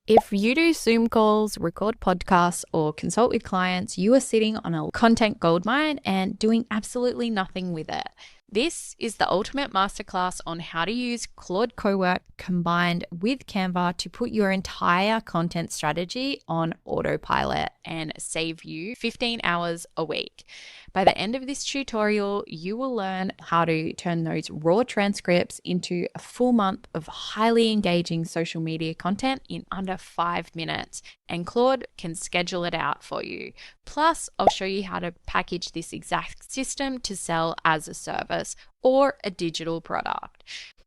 If you do Zoom calls, record podcasts, or consult with clients, you are sitting on a content goldmine and doing absolutely nothing with it. This is the ultimate masterclass on how to use Claude Cowork combined with Canva to put your entire content strategy on autopilot and save you 15 hours a week. By the end of this tutorial, you will learn how to turn those raw transcripts into a full month of highly engaging social media content in under 5 minutes, and Claude can schedule it out for you. Plus, I'll show you how to package this exact system to sell as a service or a digital product.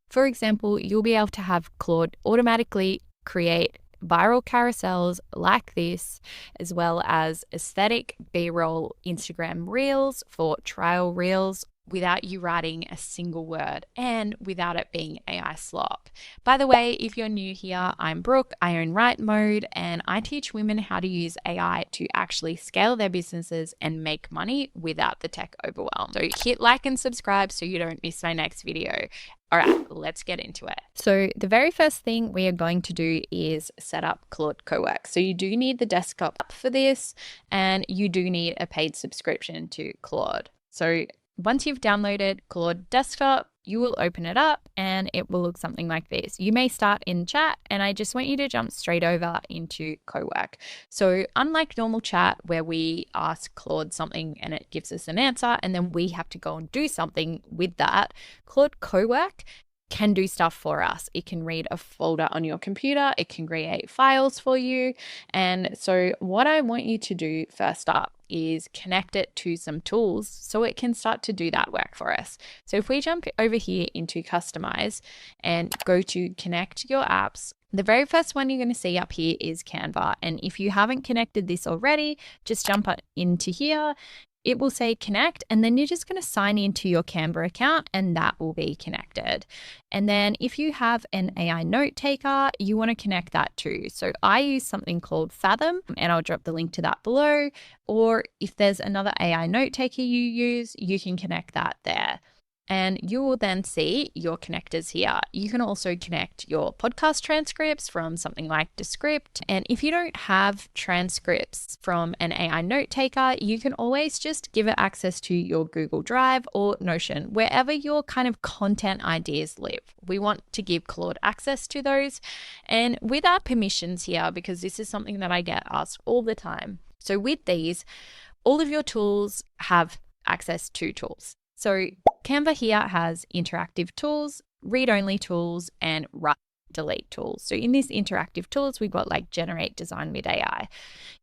For example, you'll be able to have Claude automatically create viral carousels like this, as well as aesthetic B-roll Instagram reels for trial reels without you writing a single word and without it being AI slop. By the way, if you're new here, I'm Brooke. I own Wright Mode, and I teach women how to use AI to actually scale their businesses and make money without the tech overwhelm. So hit like and subscribe so you don't miss my next video. All right, let's get into it. So the very first thing we are going to do is set up Claude Cowork. So you do need the desktop for this, and you do need a paid subscription to Claude. So once you've downloaded Claude Desktop, you will open it up and it will look something like this. You may start in chat, and I just want you to jump straight over into Cowork. So unlike normal chat where we ask Claude something and it gives us an answer and then we have to go and do something with that, Claude Cowork can do stuff for us. It can read a folder on your computer. It can create files for you. And so what I want you to do first up is connect it to some tools so it can start to do that work for us. So if we jump over here into customize and go to connect your apps, the very first one you're going to see up here is Canva. And if you haven't connected this already, just jump into here. It will say connect, and then you're just going to sign into your Canva account and that will be connected. And then if you have an AI note taker, you want to connect that too. So I use something called Fathom, and I'll drop the link to that below. Or if there's another AI note taker you use, you can connect that there. And you will then see your connectors here. You can also connect your podcast transcripts from something like Descript. And if you don't have transcripts from an AI note taker, you can always just give it access to your Google Drive or Notion, wherever your kind of content ideas live. We want to give Claude access to those, and with our permissions here, because this is something that I get asked all the time. So with these, all of your tools have access to tools. So Canva here has interactive tools, read-only tools, and write delete tools. So in this interactive tools, we've got like generate design with AI.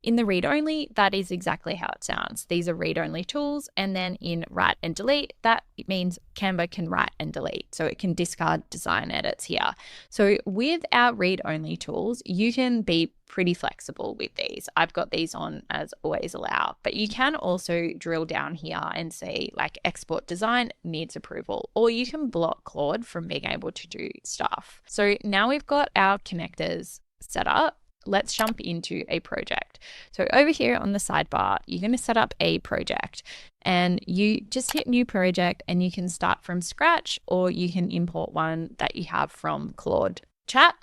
In the read-only, that is exactly how it sounds. These are read-only tools. And then in write and delete, that means Canva can write and delete. So it can discard design edits here. So with our read-only tools, you can be pretty flexible with these. I've got these on as always allow, but you can also drill down here and say like export design needs approval, or you can block Claude from being able to do stuff. So now we've got our connectors set up. Let's jump into a project. So over here on the sidebar, you're going to set up a project, and you just hit new project and you can start from scratch, or you can import one that you have from Claude chat,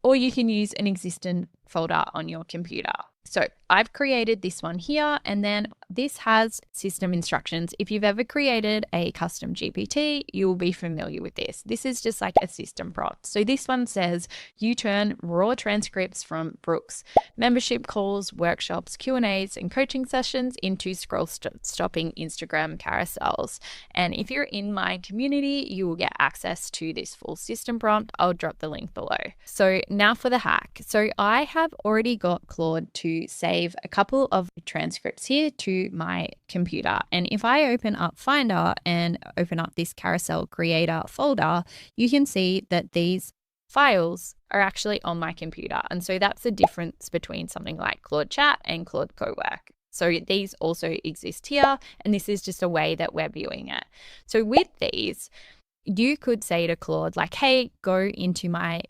or you can use an existing folder on your computer. So I've created this one here, and then this has system instructions. If you've ever created a custom GPT, you will be familiar with this. This is just like a system prompt. So this one says you turn raw transcripts from Brooke's membership calls, workshops, Q&As, and coaching sessions into scroll-stopping Instagram carousels. And if you're in my community, you will get access to this full system prompt. I'll drop the link below. So now for the hack. So I have already got Claude to save a couple of transcripts here to my computer. And if I open up Finder and open up this carousel creator folder, you can see that these files are actually on my computer. And so that's the difference between something like Claude Chat and Claude Cowork. So these also exist here, and this is just a way that we're viewing it. So with these, you could say to Claude, like, hey, go into my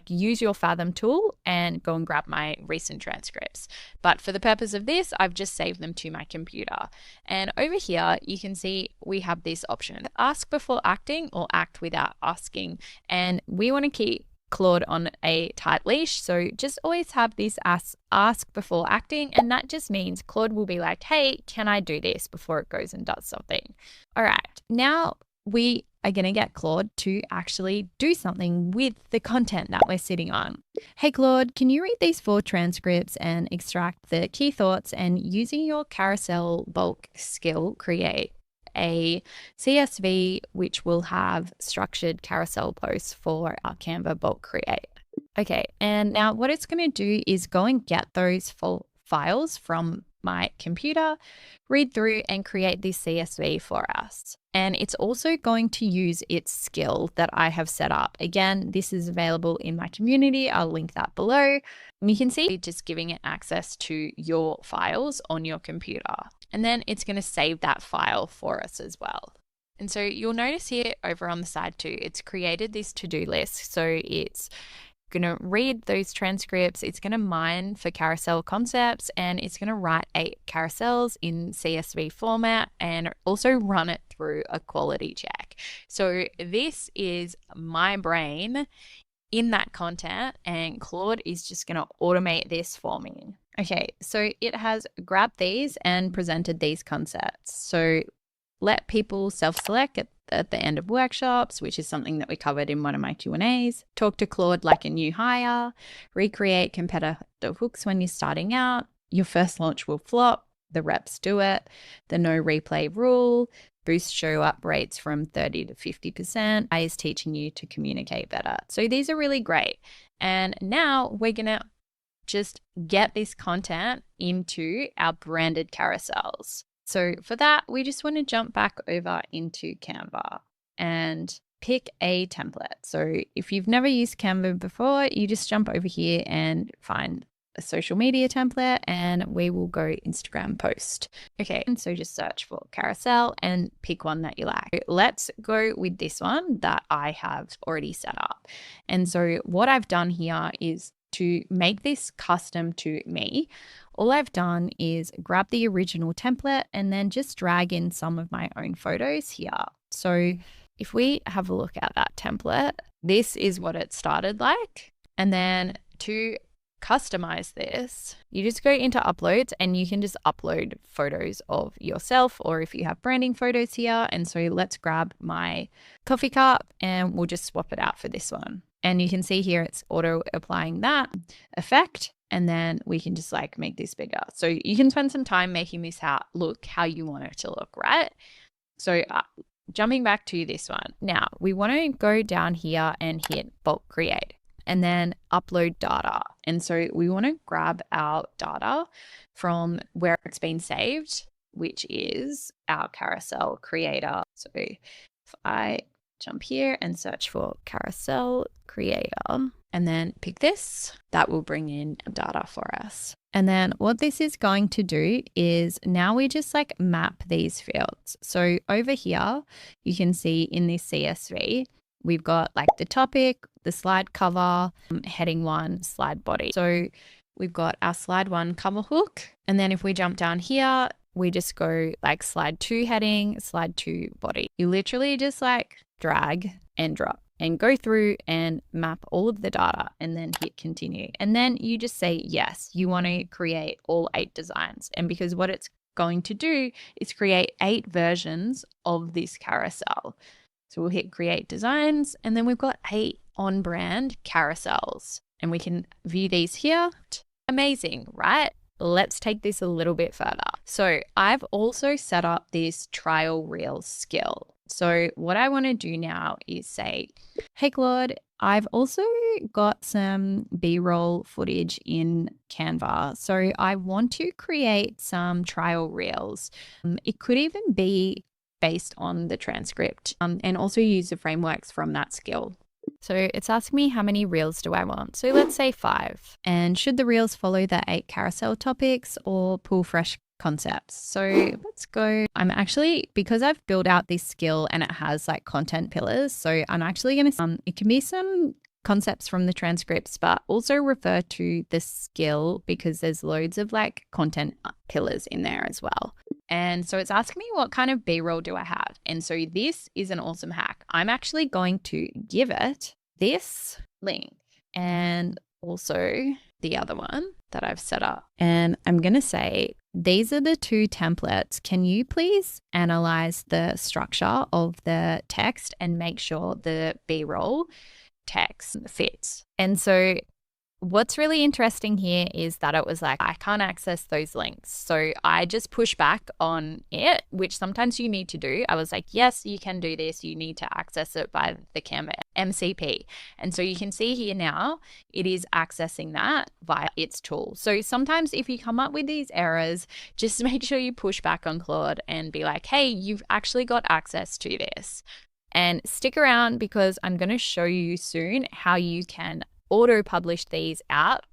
use your Fathom tool and go and grab my recent transcripts. But for the purpose of this, I've just saved them to my computer. And over here, you can see we have this option, ask before acting or act without asking. And we want to keep Claude on a tight leash. So just always have this ask before acting. And that just means Claude will be like, hey, can I do this before it goes and does something? All right. Now we are going to get Claude to actually do something with the content that we're sitting on. Hey, Claude, can you read these 4 transcripts and extract the key thoughts, and using your carousel bulk skill, create a CSV which will have structured carousel posts for our Canva Bulk Create. Okay, and now what it's going to do is go and get those full files from my computer, read through and create this CSV for us. And it's also going to use its skill that I have set up. Again, this is available in my community. I'll link that below. And you can see just giving it access to your files on your computer. And then it's going to save that file for us as well. And so you'll notice here over on the side too, it's created this to-do list. So it's going to read those transcripts, it's going to mine for carousel concepts, and it's going to write 8 carousels in CSV format and also run it through a quality check. So this is my brain in that content, and Claude is just going to automate this for me. Okay, so it has grabbed these and presented these concepts. So let people self-select at the end of workshops, which is something that we covered in one of my Q&As. Talk to Claude like a new hire. Recreate competitor hooks when you're starting out. Your first launch will flop. The reps do it. The no replay rule. Boost show up rates from 30 to 50%. I is teaching you to communicate better. So these are really great. And now we're going to just get this content into our branded carousels. So for that, we just want to jump back over into Canva and pick a template. So if you've never used Canva before, you just jump over here and find a social media template, and we will go Instagram post. Okay, and so just search for carousel and pick one that you like. Let's go with this one that I have already set up. And so what I've done here is to make this custom to me. All I've done is grab the original template and then just drag in some of my own photos here. So if we have a look at that template, this is what it started like. And then to customize this, you just go into uploads and you can just upload photos of yourself, or if you have branding photos here. And so let's grab my coffee cup and we'll just swap it out for this one. And you can see here it's auto applying that effect, and then we can just like make this bigger. So you can spend some time making this look how you want it to look, right? So jumping back to this one. Now we want to go down here and hit bulk create and then upload data. And so we want to grab our data from where it's been saved, which is our carousel creator. So if I jump here and search for carousel creator and then pick this, that will bring in data for us. And then what this is going to do is now we just like map these fields. So over here, you can see in this CSV, we've got like the topic, the slide cover, heading 1, slide body. So we've got our slide 1 cover hook. And then if we jump down here, we just go like slide 2 heading, slide 2 body. You literally just like drag and drop and go through and map all of the data and then hit continue. And then you just say, yes, you want to create all 8 designs. And because what it's going to do is create 8 versions of this carousel. So we'll hit create designs, and then we've got 8 on brand carousels, and we can view these here. Amazing, right? Let's take this a little bit further. So I've also set up this trial reel skill. So what I want to do now is say, hey, Claude, I've also got some B-roll footage in Canva. So I want to create some trial reels. It could even be based on the transcript and also use the frameworks from that skill. So it's asking me how many reels do I want? So let's say 5. And should the reels follow the 8 carousel topics or pull fresh concepts? So let's go. I'm actually, because I've built out this skill and it has like content pillars. So I'm actually going to, it can be some concepts from the transcripts, but also refer to the skill because there's loads of like content pillars in there as well. And so it's asking me what kind of B-roll do I have? And so this is an awesome hack. I'm actually going to give it this link. and also the other one that I've set up. And I'm going to say, these are the two templates. Can you please analyze the structure of the text and make sure the B-roll text fits? And so what's really interesting here is that it was like, I can't access those links. So I just push back on it, which sometimes you need to do. I was like, yes, you can do this. You need to access it by the Canva MCP. And so you can see here now, it is accessing that via its tool. So sometimes if you come up with these errors, just make sure you push back on Claude and be like, hey, you've actually got access to this. And stick around because I'm going to show you soon how you can auto-publish these out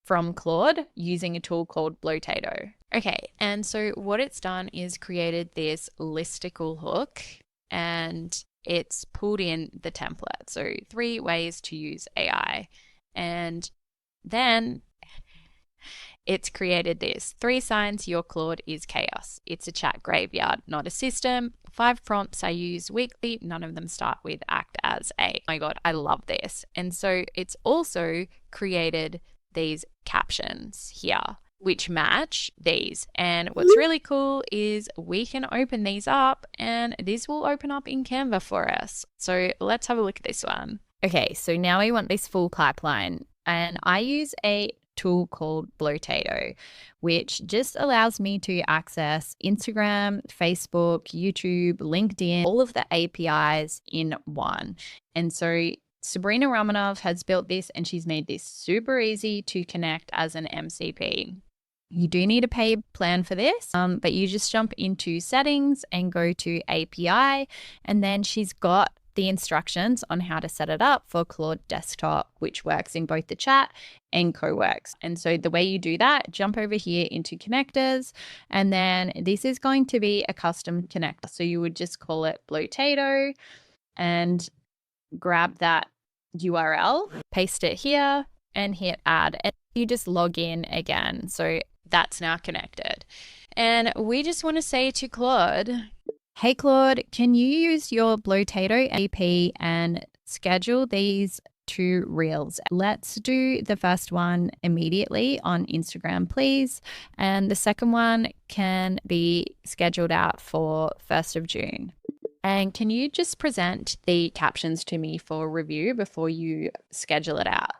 from Claude using a tool called Blotato. Okay, and so what it's done is created this listicle hook and it's pulled in the template. So 3 ways to use AI. And then it's created this 3 signs your Claude is chaos. It's a chat graveyard, not a system. 5 prompts I use weekly. None of them start with act as a. Oh my God, I love this. And so it's also created these captions here, which match these. And what's really cool is we can open these up and this will open up in Canva for us. So let's have a look at this one. Okay, so now we want this full pipeline. And I use a tool called Blotato, which just allows me to access Instagram, Facebook, YouTube, LinkedIn, all of the APIs in one. And so Sabrina Romanov has built this and she's made this super easy to connect as an MCP. You do need a paid plan for this, but you just jump into settings and go to API, and then she's got the instructions on how to set it up for Claude Desktop, which works in both the chat and Coworks. And so the way you do that, jump over here into connectors, and then this is going to be a custom connector. So you would just call it Blotato and grab that URL, paste it here and hit add. And you just log in again. So that's now connected. And we just want to say to Claude, hey Claude, can you use your Blotato AP and schedule these 2 reels? Let's do the first one immediately on Instagram, please. And the second one can be scheduled out for 1st of June. And can you just present the captions to me for review before you schedule it out?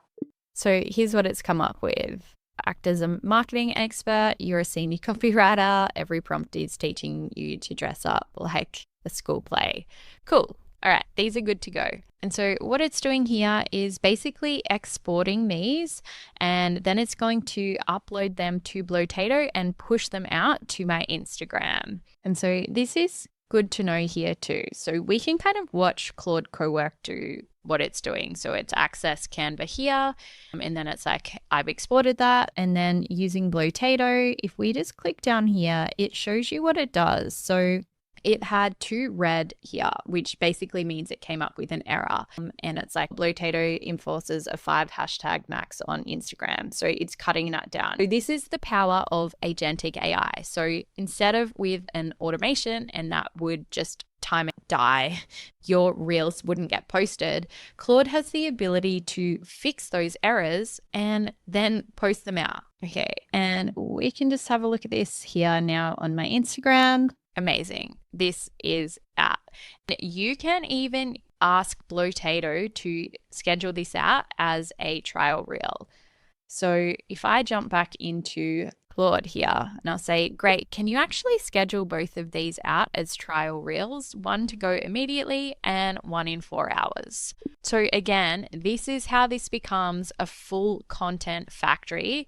So here's what it's come up with. Act as a marketing expert, you're a senior copywriter, every prompt is teaching you to dress up like a school play. Cool. All right, these are good to go. And so what it's doing here is basically exporting these, and then it's going to upload them to Blotato and push them out to my Instagram. And so this is good to know here too. So we can kind of watch Claude Cowork do what it's doing. So it's access Canva here, and then it's like, I've exported that. And then using Blotato, if we just click down here, it shows you what it does. So it had 2 red here, which basically means it came up with an error. And it's like Blotato enforces a 5 hashtag max on Instagram. So it's cutting that down. So this is the power of agentic AI. So instead of with an automation and that would just time it die, your reels wouldn't get posted, Claude has the ability to fix those errors and then post them out. Okay, and we can just have a look at this here now on my Instagram. Amazing. This is out. You can even ask Blotato to schedule this out as a trial reel. So if I jump back into Claude here and I'll say, great, can you actually schedule both of these out as trial reels, one to go immediately and one in 4 hours. So again, this is how this becomes a full content factory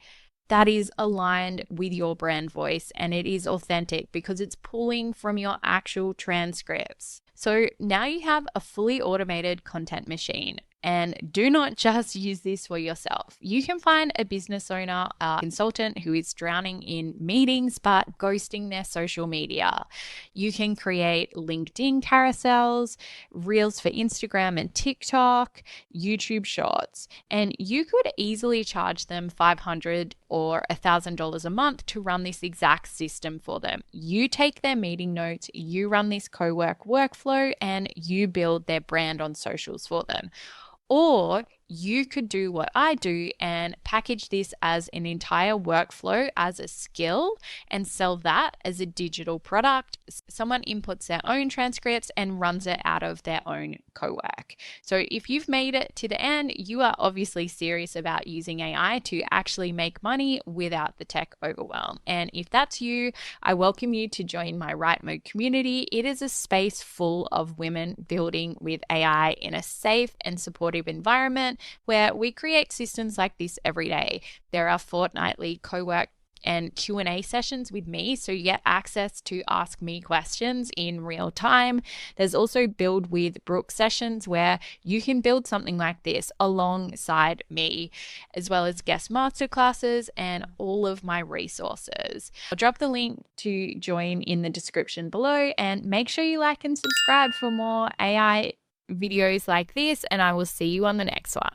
that is aligned with your brand voice, and it is authentic because it's pulling from your actual transcripts. So now you have a fully automated content machine. And do not just use this for yourself. You can find a business owner, a consultant who is drowning in meetings but ghosting their social media. You can create LinkedIn carousels, reels for Instagram and TikTok, YouTube shorts, and you could easily charge them $500 or $1,000 a month to run this exact system for them. You take their meeting notes, you run this Cowork workflow, and you build their brand on socials for them. Or you could do what I do and package this as an entire workflow as a skill and sell that as a digital product. Someone inputs their own transcripts and runs it out of their own cowork. So if you've made it to the end, you are obviously serious about using AI to actually make money without the tech overwhelm. And if that's you, I welcome you to join my Wright Mode community. It is a space full of women building with AI in a safe and supportive environment where we create systems like this every day. There are fortnightly cowork and Q&A sessions with me, so you get access to ask me questions in real time. There's also Build with Brooke sessions where you can build something like this alongside me, as well as guest masterclasses and all of my resources. I'll drop the link to join in the description below, and make sure you like and subscribe for more AI videos like this, and I will see you on the next one.